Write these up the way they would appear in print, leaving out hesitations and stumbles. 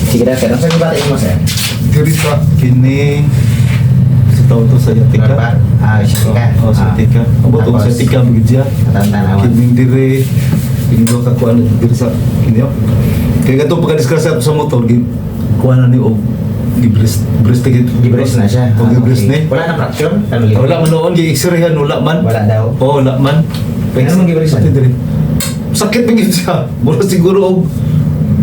Sige na, sir. Ang sabi ba mo, sir? Diri sa kini sa tao to sa Yatika. Sige ka. Oh, sa Yatika. Abot ko sa Yatika bigidya. Tantanawan. Kini diri pindo ka kuan diri sa kini. Kaya gato pagka-discuss sa motor kuan ni og gibres ticket Gibres na siya. Gibres ni. Wala na fracture? Wala man noon gi-x-rayhan wala man. Wala daw. Oh, wala man. Ano man gibresan? Diri. Sakit pagid siya. Mura siguro og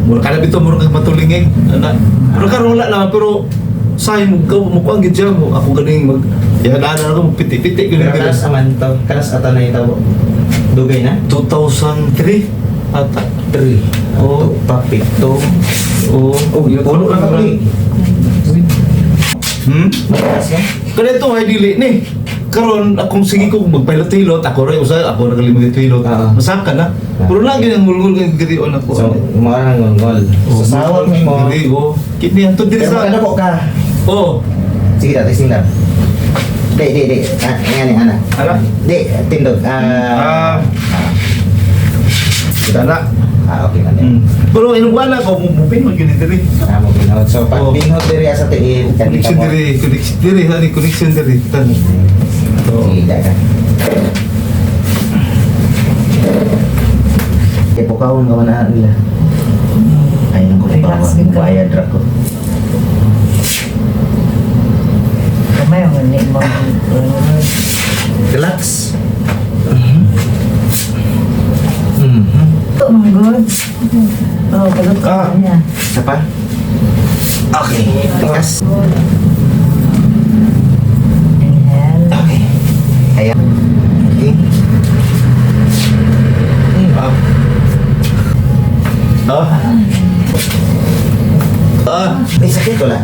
mura kada bito mura kag matulingig ana. Pero karon wala naman pero say mo kuan gid siya mo ako ganing mag yan ana ako piti-piti Pero gani kalas aman to. Kalas ata na ito. Dugay na? 2003 ata. 3. Oh. Papito. Oh, Yung puno na kami. Mataas ka? Kada ito ay dili ni. Karon akong sige ko magpilot-pilot ako ray usa ako nagalimig pilot. Masaka na. Pero lagi nang ngulngul ng girion ako. So, mga ngol. Sa sawag mo. Dili oh. Kini anto diri Pero sa. magkano po ka? Oh. Sige na, testing lang. Di. Yan yung anak. Ano? Di, tindog. Kita na. Okay na din. Pero inong wala ko mupin mo yun diri. Mo binhod. So, pag Oo. binhod diri sa tiin, kanita Connection mo. diri, hani connection diri. Tan. So, Sige, ka. Kaya po kawon ka na nila. Ayun ko pa Relax ako. din ka. Bayad ra ko. Kamay ang mani mo. Relax. Ito mga good. Oh, kalot Ah. ka niya. Isa pa? Okay. Tikas. Inhale. Okay. Ayan. Okay. May sakit wala?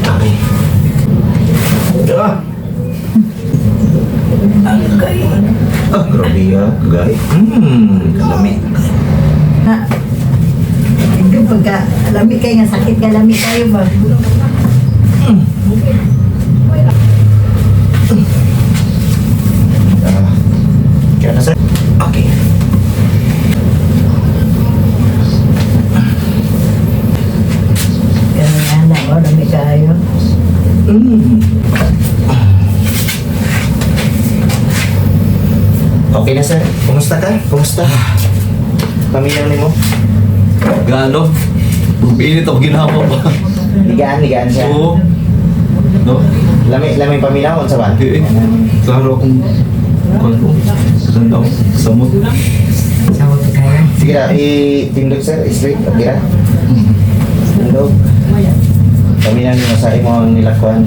Okay. Grabe ya, guys. Kalami. Ha? Ito pagka lamig kayo nga sakit ka lamig kayo ba? Kaya na sir? Okay. Kaya nga na mo, lamig kayo. Okay na sir. Kumusta ka? Kumusta? Pamilya mo? gaano? Buminit ako ginawa pa. Ligaan siya. Oo. No? Lami pamilya mo sa ba? Di eh. Klaro akong ano? Saan daw? Samot. Sawag ka kayo. Sige na, i-tindog sir, straight, okay na? Tindog. Pamilya mo sa imo nilakwan.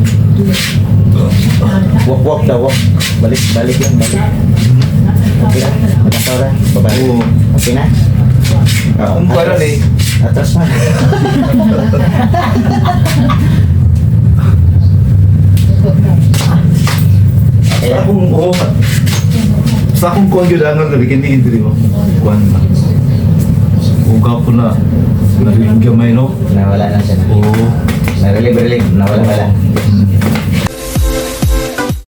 Walk daw, walk. Balik yan, balik. Okay na, nakasaw na, babalik. Oo. Okay na? Kung parang eh. Atras na. Okay Sa na? akong, oo. Sa akong kuwan yun, ang nalagyan ni Indri mo. Kuwan na. Uga ko na. Narinig gamay, no? Nawala na siya. Oo. Narelieve, nawala.